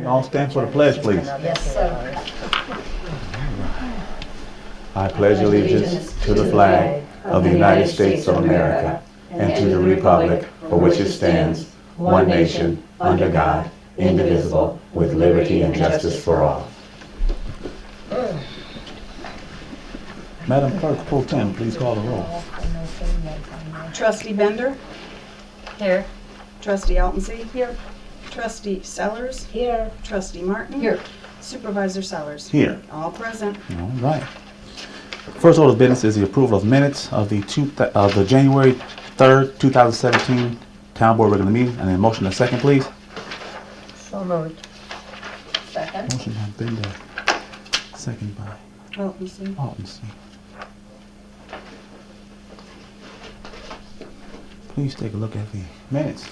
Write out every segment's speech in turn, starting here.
All stand for the pledge, please. Yes, sir. I pledge allegiance to the flag of the United States of America and to the republic for which it stands, one nation, under God, indivisible, with liberty and justice for all. Madam Clerk Pro Tem, please call the roll. Trustee Bender? Here. Trustee Altensi? Here. Trustee Sellers? Here. Trustee Martin? Here. Supervisor Sellers? Here. All present. All right. First order of business is the approval of minutes of the January 3rd, 2017 Town Board regular meeting. And a motion and a second, please. So moved. Second. Motion by Bender, second by Altensi. Altensi. Please take a look at the minutes.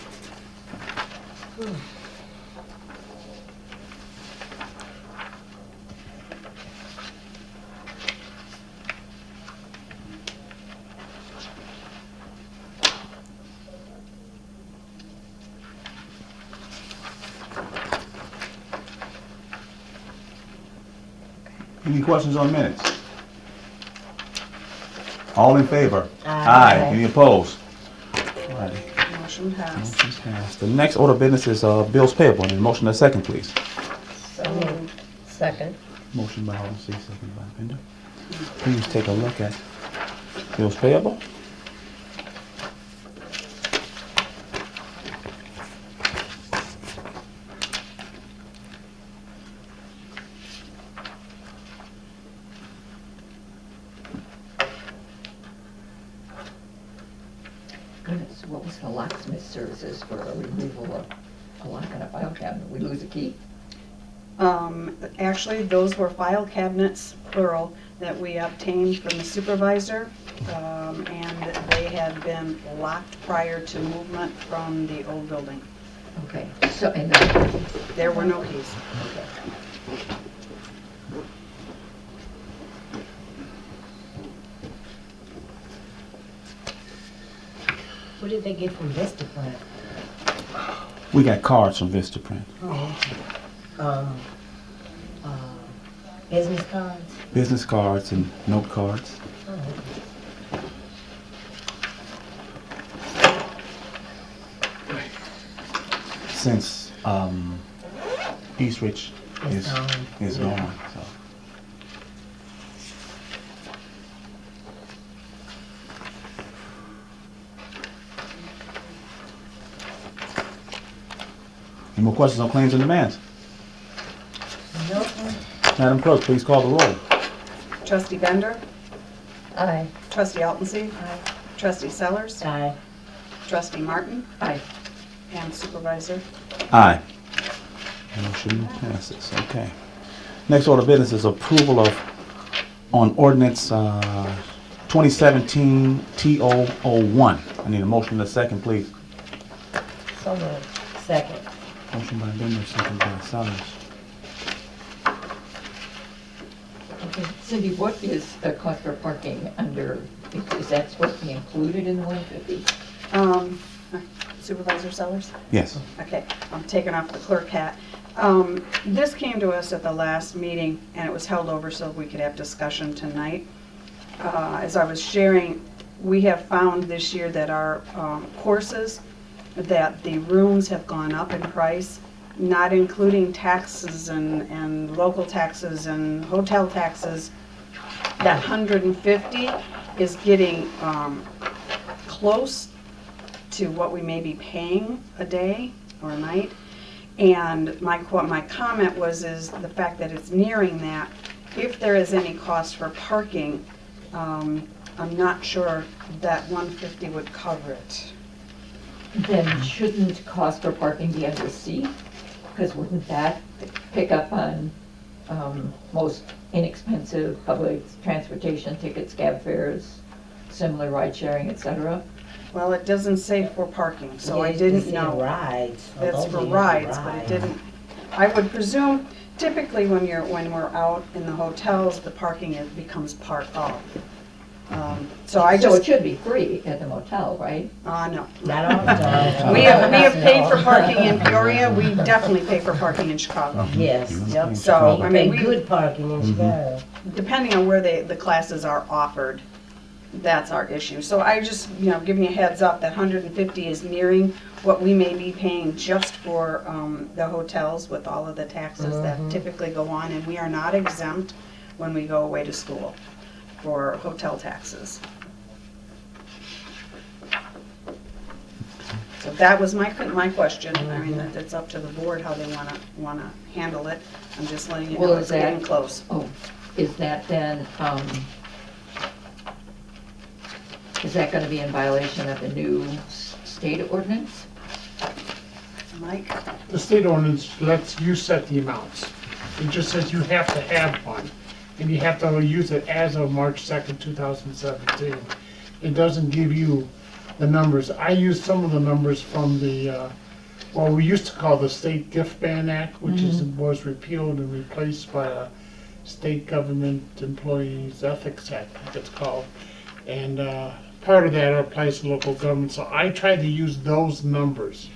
Any questions on minutes? All in favor? Aye. Any opposed? All righty. Motion passed. Motion passed. The next order of business is bills payable. And a motion and a second, please. So moved. Second. Motion by Aldensi, second by Bender. Please take a look at bills payable. Goodness, what was the locksmith services for a removal of a lock on a file cabinet? We lose a key? Actually, those were file cabinets, plural, that we obtained from the supervisor, and they had been locked prior to movement from the old building. Okay, so, and There were no keys. okay. What did they get from Vistaprint? We got cards from Vistaprint. Oh, okay. Business cards? Business cards and note cards. Oh, okay. Since Eastridge It's gone. is Yeah. gone. So. Any more questions on claims and demands? Nope. Madam Clerk, please call the roll. Trustee Bender? Aye. Trustee Altensi? Aye. Trustee Sellers? Aye. Trustee Martin? Aye. And Supervisor? Aye. Motion passes. Okay. Next order of business is approval on ordinance 2017 T001. I need a motion and a second, please. So moved. Second. Motion by Bender, second by Sellers. Okay, Cindy, what is the cost for parking under, is that supposed to be included in the 150? Supervisor Sellers? Yes. Okay, I'm taking off the clerk hat. This came to us at the last meeting, and it was held over so we could have discussion tonight. As I was sharing, we have found this year that our courses, that the rooms have gone up in price, not including taxes and local taxes and hotel taxes. That 150 is getting close to what we may be paying a day or a night. And my comment was the fact that it's nearing that. If there is any cost for parking, I'm not sure that 150 would cover it. Then shouldn't cost for parking be under C? Because wouldn't that pick up on most inexpensive public transportation tickets, cab fares, similar ride sharing, etc.? Well, it doesn't say for parking, so I Yeah, didn't it's in know. rides. It's for Those are rides, but it rides. didn't. I would presume typically when we're out in the hotels, the parking becomes part of. So I So it just, should be free at the motel, right? no. Not all the time. We have paid for parking in Peoria, we definitely pay for parking in Chicago. Yes, yep. So, I mean, Pay good parking in Chicago. depending on where the classes are offered, that's our issue. So I just, giving you a heads up, that 150 is nearing what we may be paying just for the hotels with all of the taxes that typically go on, and we are not exempt when we go away to school for hotel taxes. So that was my question. I mean, it's up to the board how they wanna handle it. I'm just letting you know Well, it's is that- getting close. Oh, is that then, is that gonna be in violation of the new state ordinance? Mike? The state ordinance lets you set the amounts. It just says you have to have one, and you have to use it as of March 2nd, 2017. It doesn't give you the numbers. I used some of the numbers from the, what we used to call the State Gift Ban Act, which was repealed and replaced by a State Government Employees Ethics Act, I think it's called. And part of that applies to local government, so I tried to use those numbers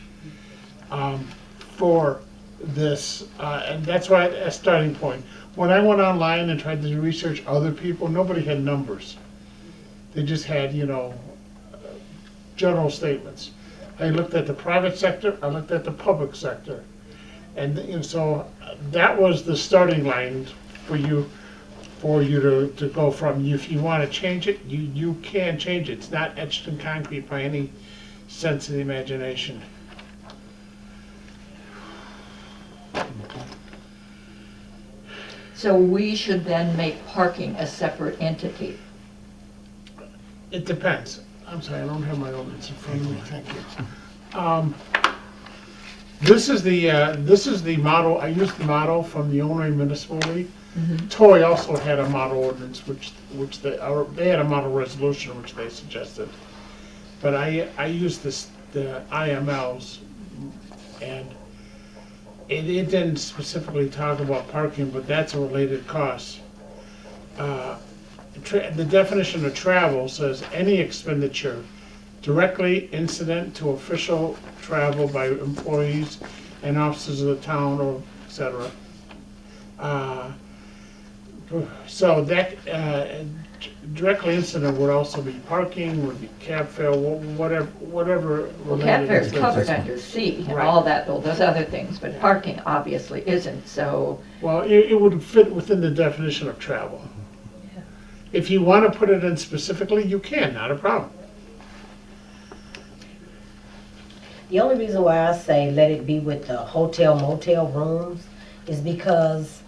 for this, and that's why a starting point. When I went online and tried to research other people, nobody had numbers. They just had, general statements. I looked at the private sector, I looked at the public sector. And so that was the starting line for you to go from. If you want to change it, you can change it. It's not etched in concrete by any sense of the imagination. So we should then make parking a separate entity. It depends. I'm sorry, I don't have my ordinance in front of me, thank you. This is the model, I used the model from the Illinois Municipal League. Toy also had a model ordinance, which they had a model resolution, which they suggested. But I used the IMLs, and it didn't specifically talk about parking, but that's a related cost. The definition of travel says any expenditure directly incident to official travel by employees and officers of the town, or et cetera. So that directly incident would also be parking, would be cab fare, whatever. Well, cab fare is related covered expenses. under C and Right. all that, all those other things, but parking obviously isn't, so. Well, it would fit within the definition of travel. If you want to put it in specifically, you can, not a problem. The only reason why I say let it be with the hotel motel rooms is because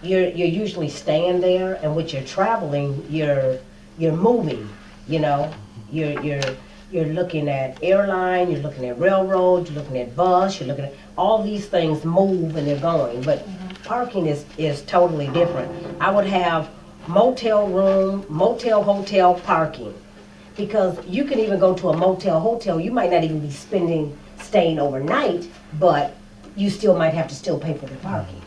you're usually staying there, and with your traveling, you're moving. You're looking at airline, you're looking at railroad, you're looking at bus, you're looking at all these things move and they're going. But parking is totally different. I would have motel room, motel hotel parking. Because you can even go to a motel hotel, you might not even be staying overnight, but you still might have to still pay for the parking.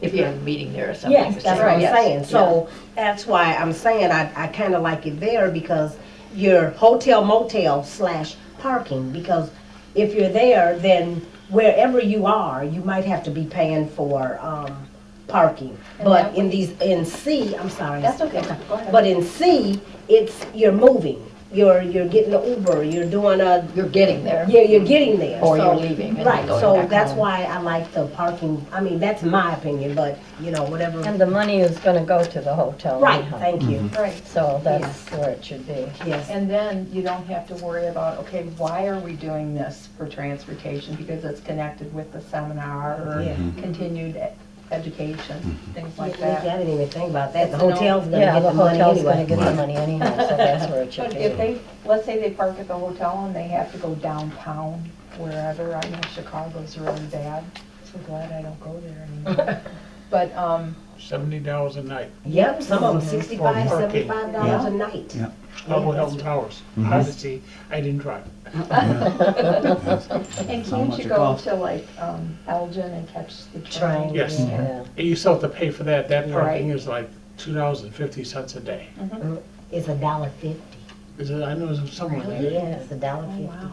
If you have a meeting there or something. Yes, that's what I'm Yes, saying. yeah. So that's why I'm saying I kind of like it there, because you're hotel motel / parking. Because if you're there, then wherever you are, you might have to be paying for parking. And But that in C, I'm sorry. That's okay, go ahead. But in C, you're moving. You're getting an Uber. You're doing a. You're getting there. Yeah, you're getting there. Or So- you're leaving and Right, going so back that's home. why I like the parking. I mean, that's my opinion, but whatever. And the money is gonna go to the hotel Right, anyhow. thank you. Right, So that's where it should be. Yes. and then you don't have to worry about, okay, why are we doing this for transportation? Because it's connected with the seminar or Yeah. continued education, things like I that. didn't even think about that. The It's an hotel's gonna Yeah, get the the money hotel's gonna anyway. get the money anyhow, so that's where it should But if be. they, let's say they park at the hotel and they have to go downtown, wherever, I know Chicago's really bad, so glad I don't go there anymore. But, $70 a night. Yep, some of them $65, For parking. $75 a night. Yeah. Chicago Hilton Towers. Odyssey. I didn't drive. and How can't much you it go costs. to like Elgin and catch the Train. train? Yes. Yeah. And you still have to pay for that. That parking Right. is like $2.50 a day. It's $1.50. Is it, I know it's somewhere like that. Yeah, it's Oh, $1.50. wow.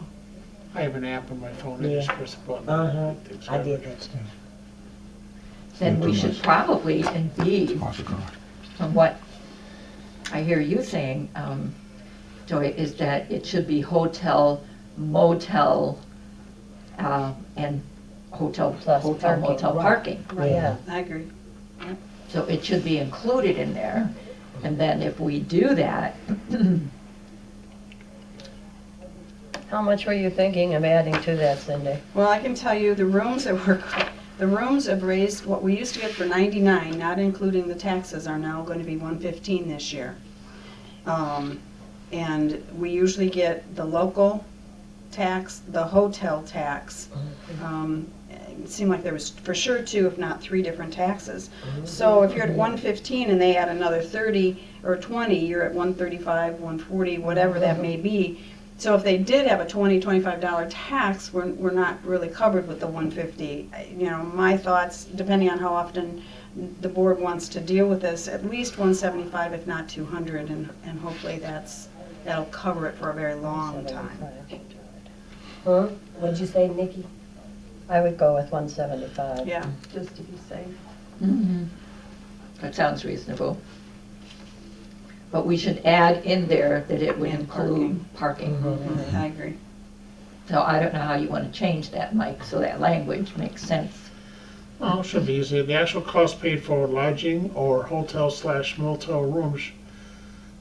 I have an app on my phone, I Yeah. just press a button. Uh-huh. It takes I did forever. that too. Then we should probably, and B, from what I hear you saying, Joy, is that it should be hotel, motel, and hotel, Plus hotel, parking, motel right. parking. Yeah. I agree. So it should be included in there. And then if we do that, How much were you thinking of adding to that, Cindy? Well, I can tell you, the rooms have raised, what we used to get for 99, not including the taxes, are now going to be 115 this year. And we usually get the local tax, the hotel tax. It seemed like there was for sure 2, if not 3 different taxes. So if you're at 115 and they add another 30 or 20, you're at 135, 140, whatever that may be. So if they did have a $20, $25 tax, we're not really covered with the 150. You know, my thoughts, depending on how often the board wants to deal with this, at least 175, if not 200, and hopefully that'll cover it for a very long time. Huh? What'd you say, Nikki? I would go with 175. Yeah. Just to be safe. that sounds reasonable. But we should add in there that it would And include parking. I agree. So I don't know how you want to change that, Mike, so that language makes sense. Well, it should be easy. The actual cost paid for lodging or hotel/motel rooms,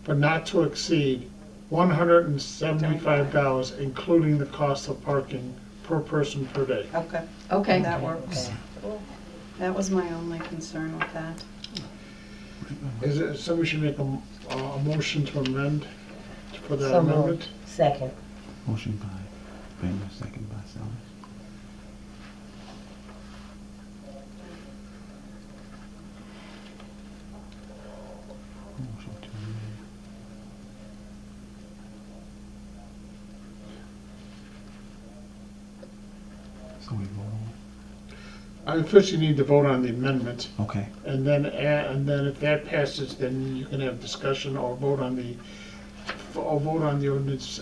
but not to exceed $175, including the cost of parking per person per day. Okay, Okay, that works. That was my only concern with that. Is it, somebody should make a motion to amend for that So moved. amendment? Second. Motion by Bender, second by Sellers. Motion to amend. So we vote First you need to vote on the amendment, on, okay, and then if that passes, then you can have discussion or vote on the ordinance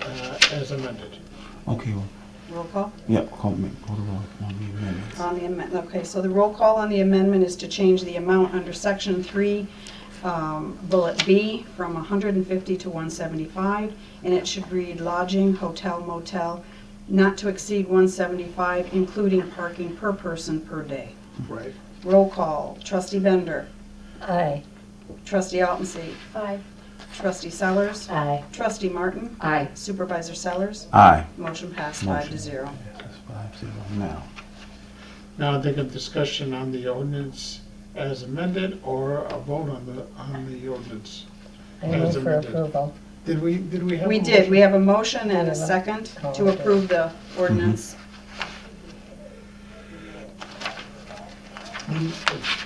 as amended. okay, well, Roll call? yep, call the roll on the amendments. On the amendment, okay, so the roll call on the amendment is to change the amount under section 3, bullet B, from 150 to 175, and it should read lodging, hotel, motel, not to exceed 175, including parking per person per day. Right. Roll call, trustee Bender, Aye. trustee Altenseed, Aye. trustee Sellers, Aye. trustee Martin, aye. supervisor Sellers, Aye. motion passed 5 to Motion. 0. That's 5-0 now. Now I think a discussion on the ordinance as amended, or a vote on the ordinance. I As move for amended. approval. Did we have? We a did, motion? we have a motion and a Yeah. second Oh, to okay. approve the ordinance.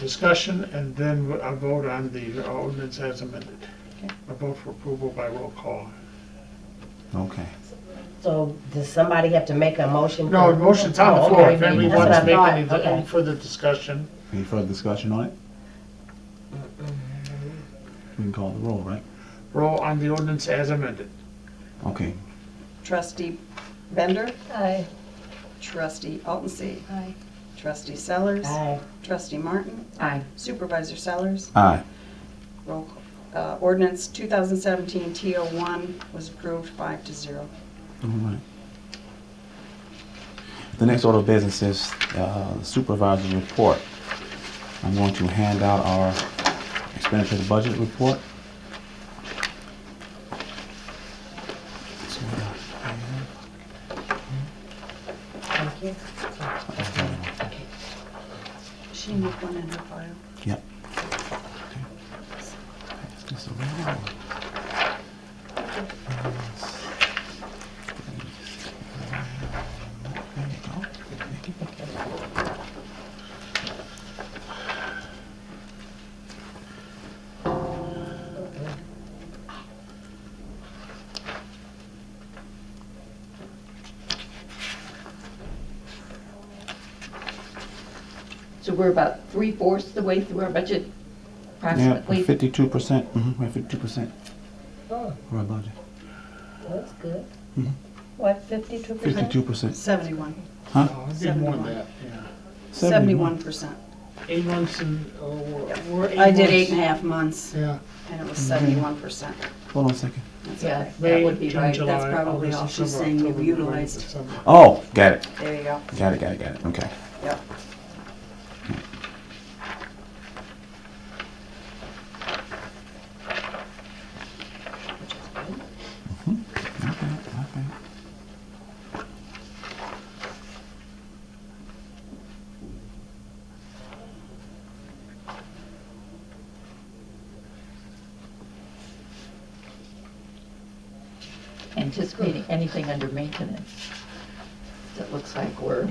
Discussion and then a vote on the ordinance as amended. Okay. A vote for approval by roll call. Okay. So does somebody have to make a motion? No, for- motion's on the Oh, floor. okay. If anybody That's wants what to make I any thought. Okay. any further discussion, Any further discussion on it? We can call the roll, right? roll on the ordinance as amended. Okay. Trustee Bender, Aye. trustee Altenseed, Aye. trustee Sellers, Aye. trustee Martin, Aye. supervisor Sellers. Aye. Roll call. Ordinance 2017 T01 was approved 5 to 0. All right. The next order of business is the supervisor's report. I'm going to hand out our expenditure budget report. Thank you. She moved one in her file. Yep. This around. There you go. So we're about 3/4 the way through our budget approximately? 52%. We're at 52% Oh, for our budget. that's good. What, 52%? 52%. 71. Huh? No, I did more than that, yeah. 71%. 8 months and, we're 8 I did months. 8.5 months, Yeah. and it was 71%. Hold on a second. That's Yeah, okay. that would be June, right. July, That's probably August, all she's September, saying you've October, November, utilized. December. Oh, got it. There you go. Got it. Okay. Yep. Not bad. Anticipating anything under maintenance? It looks like we're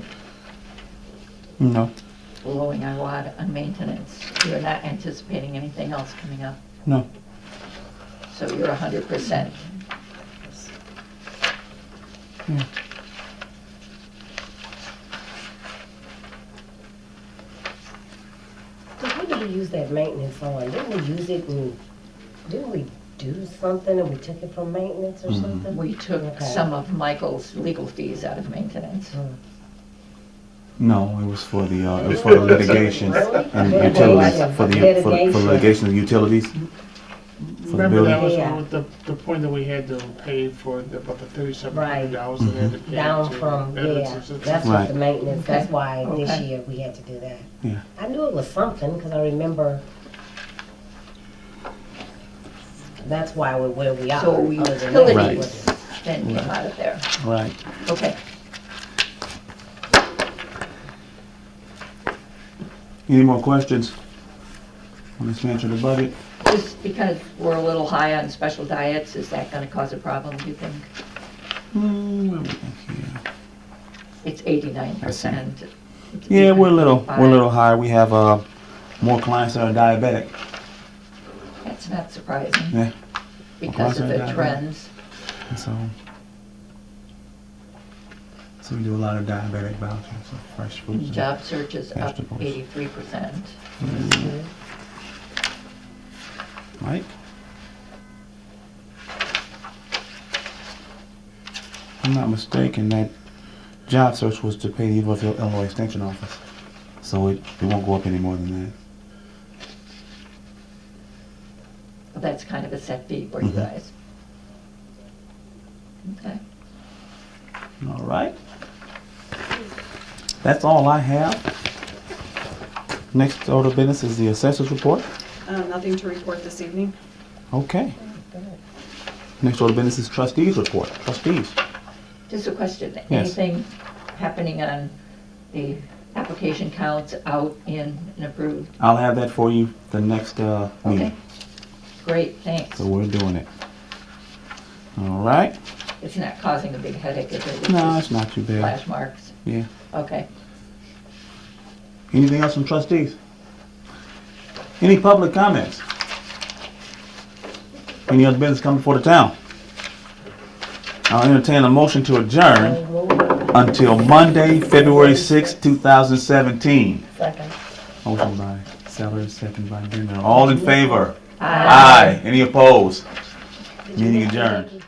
No, blowing our wad on maintenance. You're not anticipating anything else coming up, no. so you're 100%. So what did we use that maintenance on? Didn't we use it and, didn't we do something and we took it from maintenance or something? We took Okay. some of Michael's legal fees out of maintenance. No, it was for the litigation Really? and Litigation. utilities, for litigation and utilities. For the Remember that building. was Yeah. the point that we had to pay for about the $3,700 Right. that had to pay Down to from, veterans yeah, assistance. that's what Right. the maintenance, that's Okay. why this Okay. year we had to do that. Yeah. I knew it was something, because I remember, that's why we're where we are. So Other than that, utilities Right. then came out of there. Right. Okay. Any more questions on this mention of the budget? Just because we're a little high on special diets, is that gonna cause a problem, do you think? Where we think here? It's 89%. Yeah, we're a little high. We have more clients that are diabetic. That's not surprising. Yeah. Because of the Diabetic. trends. And so we do a lot of diabetic vouchers, so fresh fruits. and- Job search is up vegetables. 83%. Mike? If I'm not mistaken, that job search was to pay the University of Illinois Extension Office. So it won't go up any more than that. Well, that's kind of a set fee for you Mhm. guys. Okay. All right. That's all I have. Next order of business is the assessor's report. Nothing to report this evening. Okay. Next order of business is trustees report. Trustees. Just a question, Yes. anything happening on the application counts out, in, and approved? I'll have that for you the next Okay, meeting. great, thanks. So we're doing it. All right. It's not causing a big headache, is it? No, just it's not too bad. Flash marks, Yeah. okay. Anything else from trustees? Any public comments? Any other business coming before the town? I'll entertain a motion to adjourn until Monday, February 6, 2017. Second. Motion by Sellers, second by Bender. All in favor? Aye. Any opposed? Meeting adjourned.